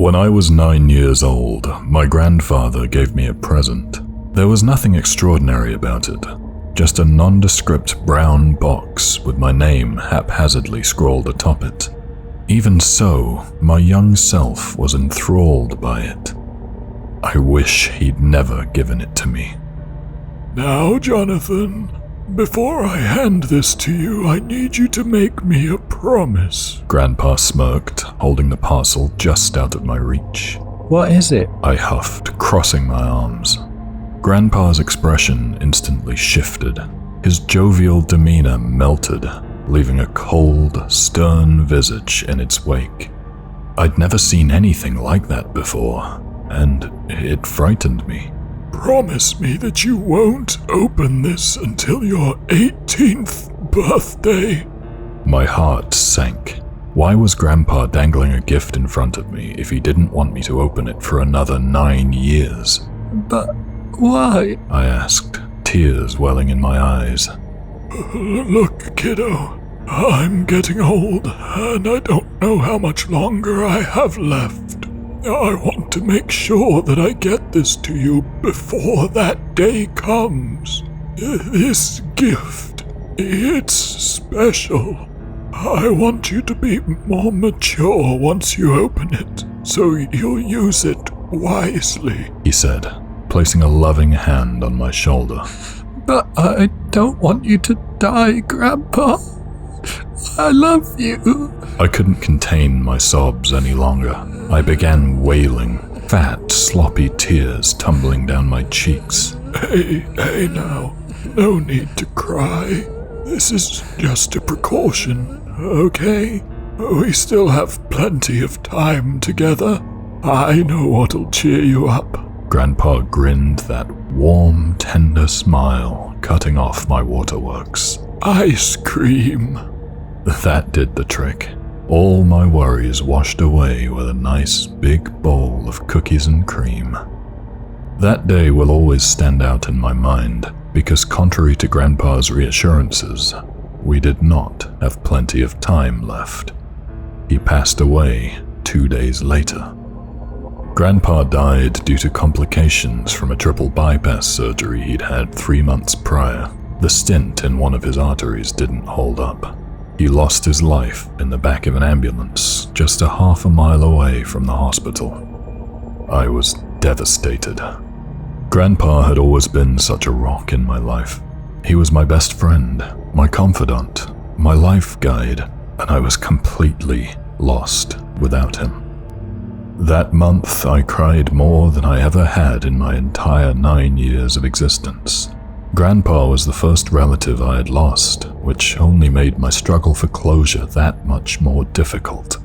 When I was 9 years old, my grandfather gave me a present. There was nothing extraordinary about it, just a nondescript brown box with my name haphazardly scrawled atop it. Even so, my young self was enthralled by it. I wish he'd never given it to me. Now, Jonathan, before I hand this to you, I need you to make me a promise. Grandpa smirked, holding the parcel just out of my reach. What is it? I huffed, crossing my arms. Grandpa's expression instantly shifted. His jovial demeanor melted, leaving a cold, stern visage in its wake. I'd never seen anything like that before, and it frightened me. Promise me that you won't open this until your 18th birthday. My heart sank. Why was Grandpa dangling a gift in front of me if he didn't want me to open it for another 9 years? But why? I asked, tears welling in my eyes. Look, kiddo, I'm getting old, and I don't know how much longer I have left. I want to make sure that I get this to you before that day comes. This gift, it's special. I want you to be more mature once you open it, so you'll use it wisely, he said, placing a loving hand on my shoulder. But I don't want you to die, Grandpa. I love you. I couldn't contain my sobs any longer. I began wailing, fat, sloppy tears tumbling down my cheeks. Hey now, no need to cry. This is just a precaution, okay? We still have plenty of time together. I know what'll cheer you up. Grandpa grinned that warm, tender smile, cutting off my waterworks. Ice cream. That did the trick. All my worries washed away with a nice big bowl of cookies and cream. That day will always stand out in my mind because, contrary to Grandpa's reassurances, we did not have plenty of time left. He passed away 2 days later. Grandpa died due to complications from a triple bypass surgery he'd had 3 months prior. The stint in one of his arteries didn't hold up. He lost his life in the back of an ambulance just a half a mile away from the hospital. I was devastated. Grandpa had always been such a rock in my life. He was my best friend, my confidant, my life guide, and I was completely lost without him. That month, I cried more than I ever had in my entire 9 years of existence. Grandpa was the first relative I had lost, which only made my struggle for closure that much more difficult.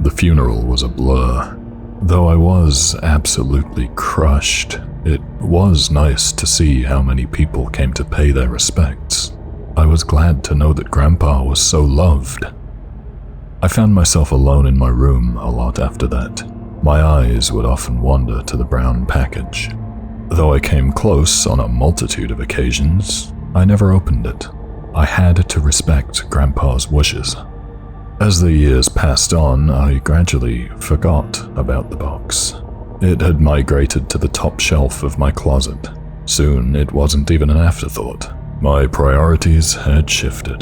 The funeral was a blur. Though I was absolutely crushed, it was nice to see how many people came to pay their respects. I was glad to know that Grandpa was so loved. I found myself alone in my room a lot after that. My eyes would often wander to the brown package. Though I came close on a multitude of occasions, I never opened it. I had to respect Grandpa's wishes. As the years passed on, I gradually forgot about the box. It had migrated to the top shelf of my closet. Soon, it wasn't even an afterthought. My priorities had shifted.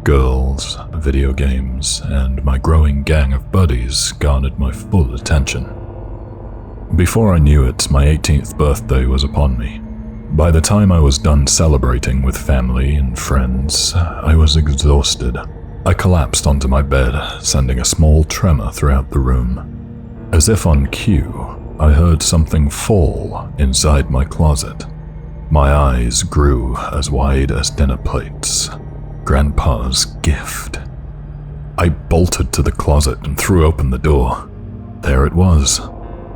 Girls, video games, and my growing gang of buddies garnered my full attention. Before I knew it, my 18th birthday was upon me. By the time I was done celebrating with family and friends, I was exhausted. I collapsed onto my bed, sending a small tremor throughout the room. As if on cue, I heard something fall inside my closet. My eyes grew as wide as dinner plates. Grandpa's gift. I bolted to the closet and threw open the door. There it was,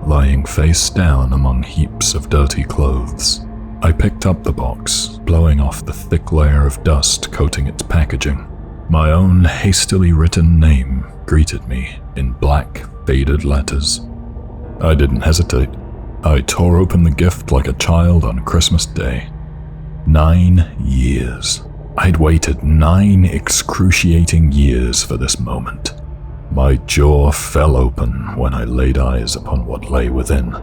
lying face down among heaps of dirty clothes. I picked up the box, blowing off the thick layer of dust coating its packaging. My own hastily written name greeted me in black, faded letters. I didn't hesitate. I tore open the gift like a child on Christmas Day. 9 years. I'd waited 9 excruciating years for this moment. My jaw fell open when I laid eyes upon what lay within.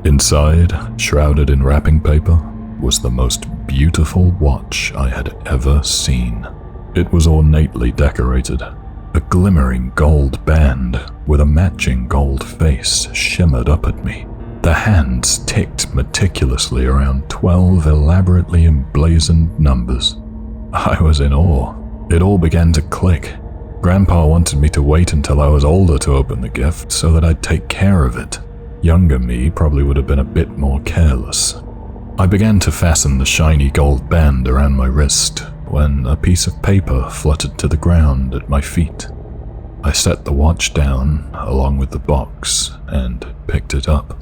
Inside, shrouded in wrapping paper, was the most beautiful watch I had ever seen. It was ornately decorated. A glimmering gold band with a matching gold face shimmered up at me. The hands ticked meticulously around 12 elaborately emblazoned numbers. I was in awe. It all began to click. Grandpa wanted me to wait until I was older to open the gift so that I'd take care of it. Younger me probably would have been a bit more careless. I began to fasten the shiny gold band around my wrist when a piece of paper fluttered to the ground at my feet. I set the watch down along with the box and picked it up.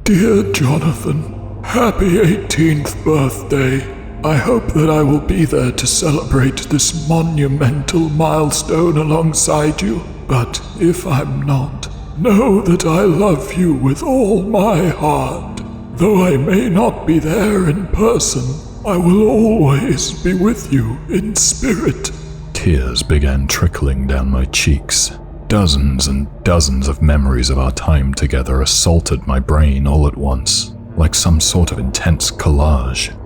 Dear Jonathan, happy 18th birthday. I hope that I will be there to celebrate this monumental milestone alongside you, but if I'm not, know that I love you with all my heart. Though I may not be there in person, I will always be with you in spirit. Tears began trickling down my cheeks. Dozens and dozens of memories of our time together assaulted my brain all at once, like some sort of intense collage.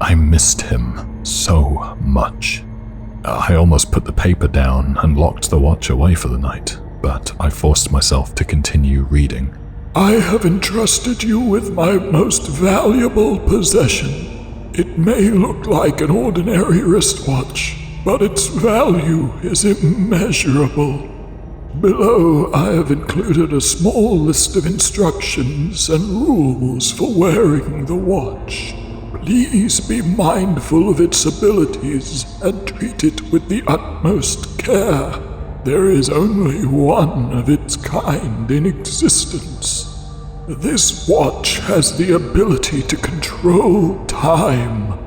I missed him so much. I almost put the paper down and locked the watch away for the night, but I forced myself to continue reading. I have entrusted you with my most valuable possession. It may look like an ordinary wristwatch, but its value is immeasurable. Below, I have included a small list of instructions and rules for wearing the watch. Please be mindful of its abilities and treat it with the utmost care. There is only one of its kind in existence. This watch has the ability to control time.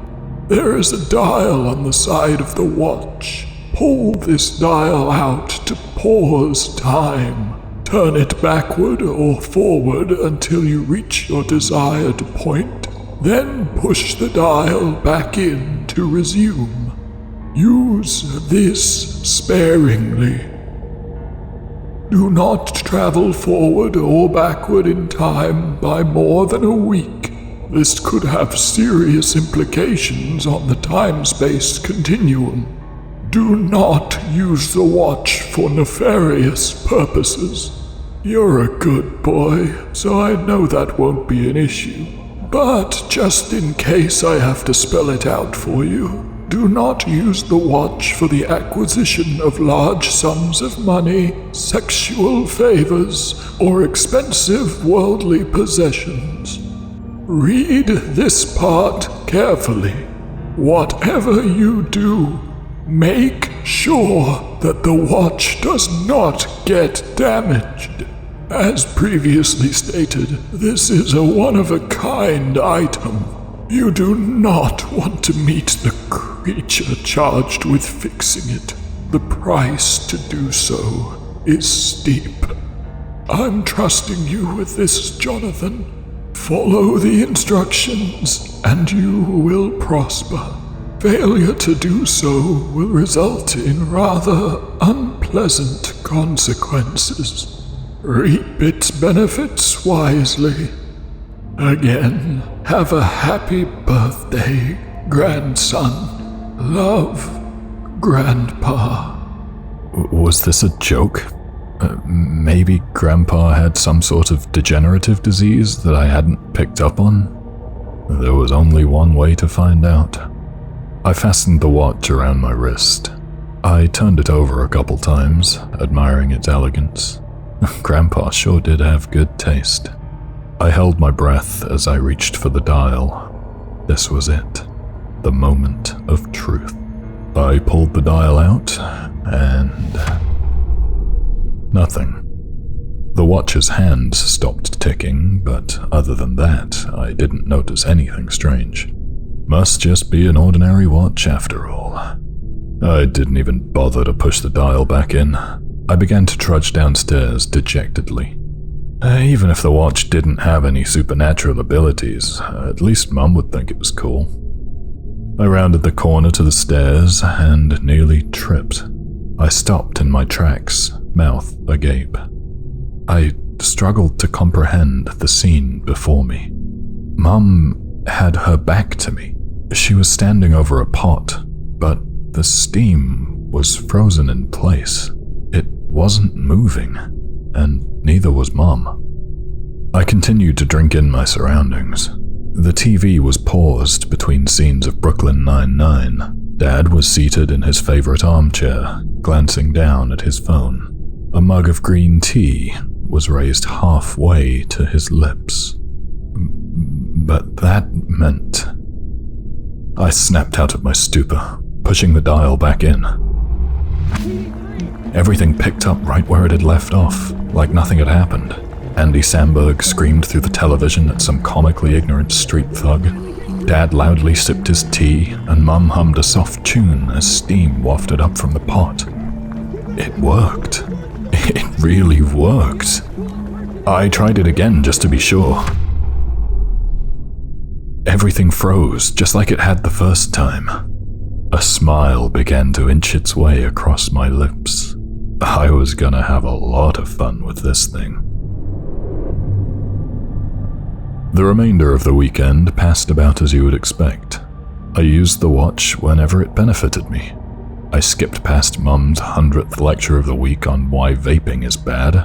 There is a dial on the side of the watch. Pull this dial out to pause time. Turn it backward or forward until you reach your desired point. Then push the dial back in to resume. Use this sparingly. Do not travel forward or backward in time by more than a week. This could have serious implications on the time-space continuum. Do not use the watch for nefarious purposes. You're a good boy, so I know that won't be an issue. But just in case I have to spell it out for you, do not use the watch for the acquisition of large sums of money, sexual favors, or expensive worldly possessions. Read this part carefully. Whatever you do, make sure that the watch does not get damaged. As previously stated, this is a one-of-a-kind item. You do not want to meet the creature charged with fixing it. The price to do so is steep. I'm trusting you with this, Jonathan. Follow the instructions, and you will prosper. Failure to do so will result in rather unpleasant consequences. Reap its benefits wisely. Again, have a happy birthday, grandson. Love, Grandpa. Was this a joke? Maybe Grandpa had some sort of degenerative disease that I hadn't picked up on? There was only one way to find out. I fastened the watch around my wrist. I turned it over a couple times, admiring its elegance. Grandpa sure did have good taste. I held my breath as I reached for the dial. This was it, the moment of truth. I pulled the dial out, and nothing. The watch's hands stopped ticking, but other than that, I didn't notice anything strange. Must just be an ordinary watch after all. I didn't even bother to push the dial back in. I began to trudge downstairs dejectedly. Even if the watch didn't have any supernatural abilities, at least Mum would think it was cool. I rounded the corner to the stairs and nearly tripped. I stopped in my tracks, mouth agape. I struggled to comprehend the scene before me. Mum had her back to me. She was standing over a pot, but the steam was frozen in place. It wasn't moving, and neither was Mum. I continued to drink in my surroundings. The TV was paused between scenes of Brooklyn Nine-Nine. Dad was seated in his favorite armchair, glancing down at his phone. A mug of green tea was raised halfway to his lips. But that meant... I snapped out of my stupor, pushing the dial back in. Everything picked up right where it had left off, like nothing had happened. Andy Samberg screamed through the television at some comically ignorant street thug. Dad loudly sipped his tea, and Mum hummed a soft tune as steam wafted up from the pot. It worked. It really worked. I tried it again just to be sure. Everything froze, just like it had the first time. A smile began to inch its way across my lips. I was gonna have a lot of fun with this thing. The remainder of the weekend passed about as you would expect. I used the watch whenever it benefited me. I skipped past Mum's 100th lecture of the week on why vaping is bad.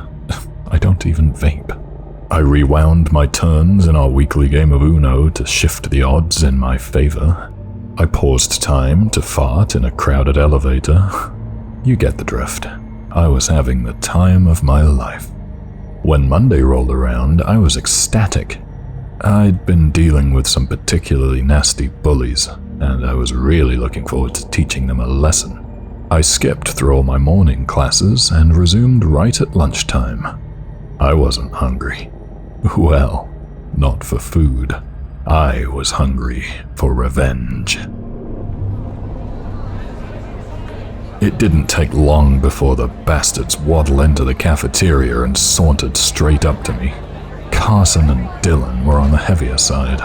I don't even vape. I rewound my turns in our weekly game of Uno to shift the odds in my favor. I paused time to fart in a crowded elevator. You get the drift. I was having the time of my life. When Monday rolled around, I was ecstatic. I'd been dealing with some particularly nasty bullies, and I was really looking forward to teaching them a lesson. I skipped through all my morning classes and resumed right at lunchtime. I wasn't hungry. Well, not for food. I was hungry for revenge. It didn't take long before the bastards waddled into the cafeteria and sauntered straight up to me. Carson and Dylan were on the heavier side.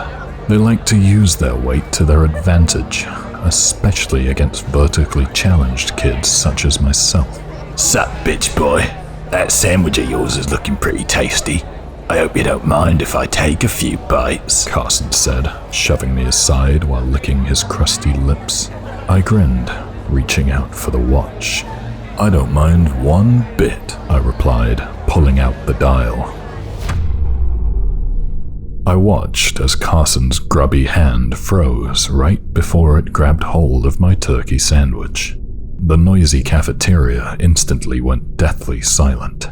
They liked to use their weight to their advantage, especially against vertically challenged kids such as myself. Sup, bitch boy. That sandwich of yours is looking pretty tasty. I hope you don't mind if I take a few bites, Carson said, shoving me aside while licking his crusty lips. I grinned, reaching out for the watch. I don't mind one bit, I replied, pulling out the dial. I watched as Carson's grubby hand froze right before it grabbed hold of my turkey sandwich. The noisy cafeteria instantly went deathly silent.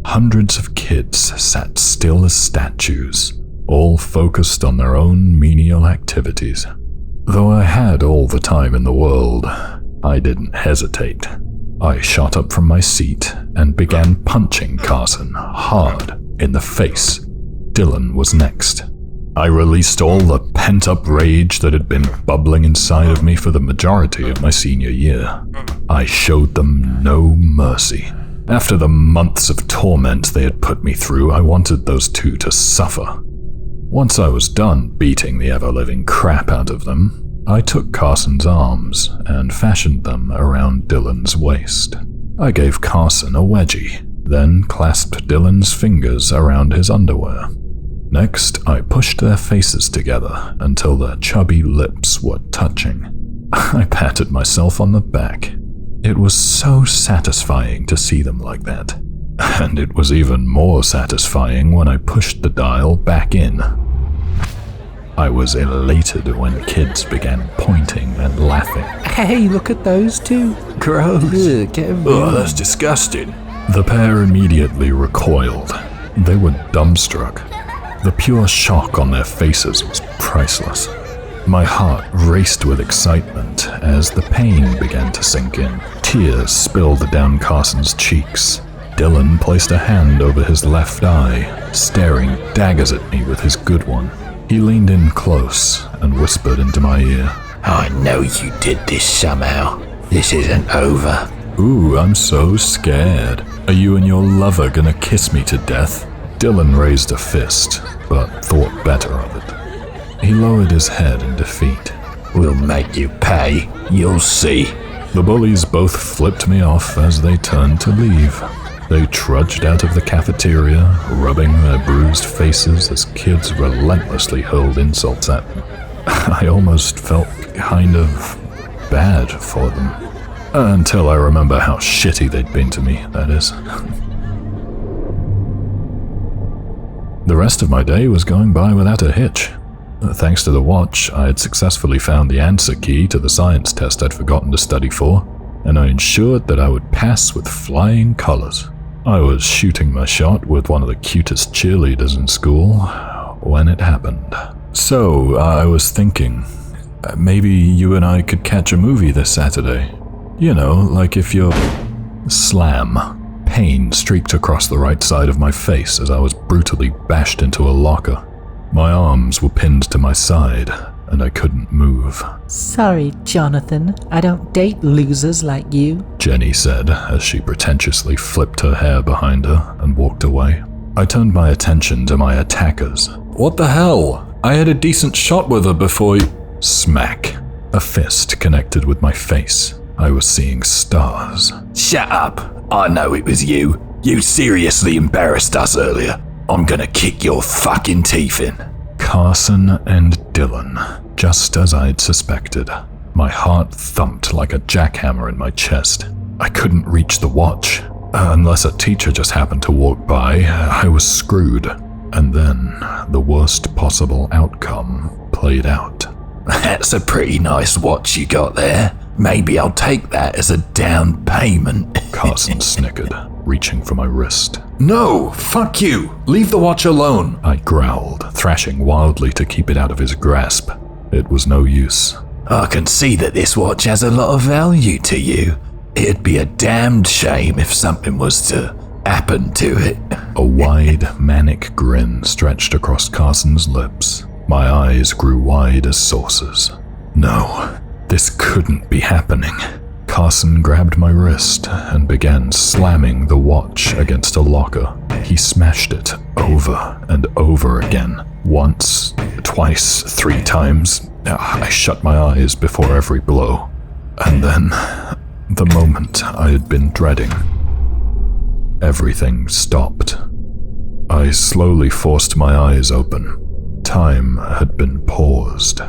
Hundreds of kids sat still as statues, all focused on their own menial activities. Though I had all the time in the world, I didn't hesitate. I shot up from my seat and began punching Carson hard in the face. Dylan was next. I released all the pent-up rage that had been bubbling inside of me for the majority of my senior year. I showed them no mercy. After the months of torment they had put me through, I wanted those two to suffer. Once I was done beating the ever-living crap out of them, I took Carson's arms and fashioned them around Dylan's waist. I gave Carson a wedgie, then clasped Dylan's fingers around his underwear. Next, I pushed their faces together until their chubby lips were touching. I patted myself on the back. It was so satisfying to see them like that. And it was even more satisfying when I pushed the dial back in. I was elated when kids began pointing and laughing. Hey, look at those two. Gross. Ugh, get them. Oh, that's disgusting. The pair immediately recoiled. They were dumbstruck. The pure shock on their faces was priceless. My heart raced with excitement as the pain began to sink in. Tears spilled down Carson's cheeks. Dylan placed a hand over his left eye, staring daggers at me with his good one. He leaned in close and whispered into my ear. I know you did this somehow. This isn't over. Ooh, I'm so scared. Are you and your lover gonna kiss me to death? Dylan raised a fist, but thought better of it. He lowered his head in defeat. We'll make you pay. You'll see. The bullies both flipped me off as they turned to leave. They trudged out of the cafeteria, rubbing their bruised faces as kids relentlessly hurled insults at them. I almost felt kind of bad for them. Until I remember how shitty they'd been to me, that is. The rest of my day was going by without a hitch. Thanks to the watch, I had successfully found the answer key to the science test I'd forgotten to study for, and I ensured that I would pass with flying colors. I was shooting my shot with one of the cutest cheerleaders in school when it happened. So, I was thinking, maybe you and I could catch a movie this Saturday. You know, like if you're... Slam. Pain streaked across the right side of my face as I was brutally bashed into a locker. My arms were pinned to my side, and I couldn't move. Sorry, Jonathan. I don't date losers like you, Jenny said as she pretentiously flipped her hair behind her and walked away. I turned my attention to my attackers. What the hell? I had a decent shot with her before you... Smack. A fist connected with my face. I was seeing stars. Shut up. I know it was you. You seriously embarrassed us earlier. I'm gonna kick your fucking teeth in. Carson and Dylan, just as I'd suspected. My heart thumped like a jackhammer in my chest. I couldn't reach the watch. Unless a teacher just happened to walk by, I was screwed. And then, the worst possible outcome played out. That's a pretty nice watch you got there. Maybe I'll take that as a down payment. Carson snickered, reaching for my wrist. No, fuck you. Leave the watch alone, I growled, thrashing wildly to keep it out of his grasp. It was no use. I can see that this watch has a lot of value to you. It'd be a damned shame if something was to happen to it. A wide, manic grin stretched across Carson's lips. My eyes grew wide as saucers. No, this couldn't be happening. Carson grabbed my wrist and began slamming the watch against a locker. He smashed it over and over again. Once, twice, 3 times. I shut my eyes before every blow. And then, the moment I had been dreading. Everything stopped. I slowly forced my eyes open. Time had been paused.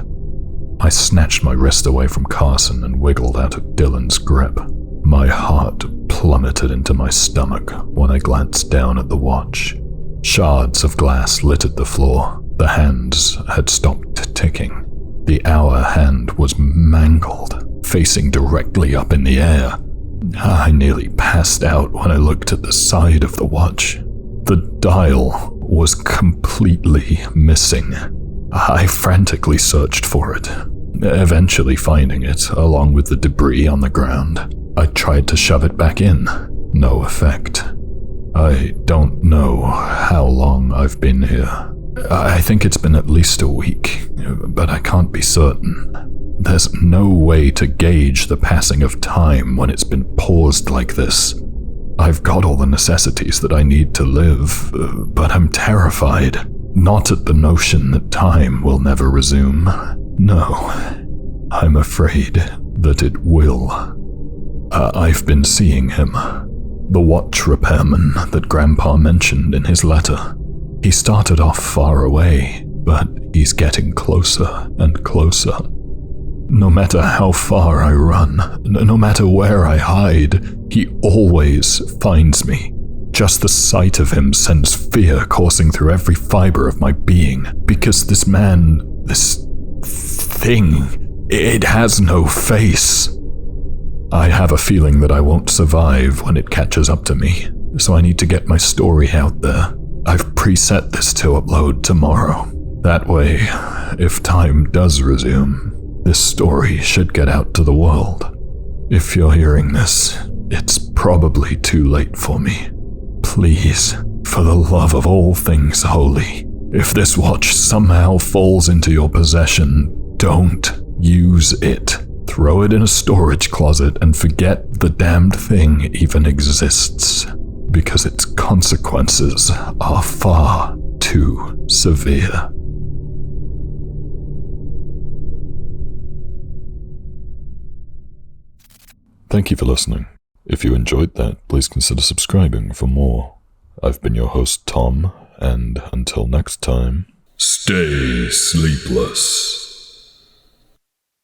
I snatched my wrist away from Carson and wiggled out of Dylan's grip. My heart plummeted into my stomach when I glanced down at the watch. Shards of glass littered the floor. The hands had stopped ticking. The hour hand was mangled, facing directly up in the air. I nearly passed out when I looked at the side of the watch. The dial was completely missing. I frantically searched for it, eventually finding it along with the debris on the ground. I tried to shove it back in. No effect. I don't know how long I've been here. I think it's been at least a week, but I can't be certain. There's no way to gauge the passing of time when it's been paused like this. I've got all the necessities that I need to live, but I'm terrified. Not at the notion that time will never resume. No, I'm afraid that it will. I've been seeing him. The watch repairman that Grandpa mentioned in his letter. He started off far away, but he's getting closer and closer. No matter how far I run, no matter where I hide, he always finds me. Just the sight of him sends fear coursing through every fiber of my being, because this man, this thing, it has no face. I have a feeling that I won't survive when it catches up to me, so I need to get my story out there. I've preset this to upload tomorrow. That way, if time does resume, this story should get out to the world. If you're hearing this, it's probably too late for me. Please, for the love of all things holy, if this watch somehow falls into your possession, don't use it. Throw it in a storage closet and forget the damned thing even exists, because its consequences are far too severe. Thank you for listening. If you enjoyed that, please consider subscribing for more. I've been your host, Tom, and until next time, stay sleepless.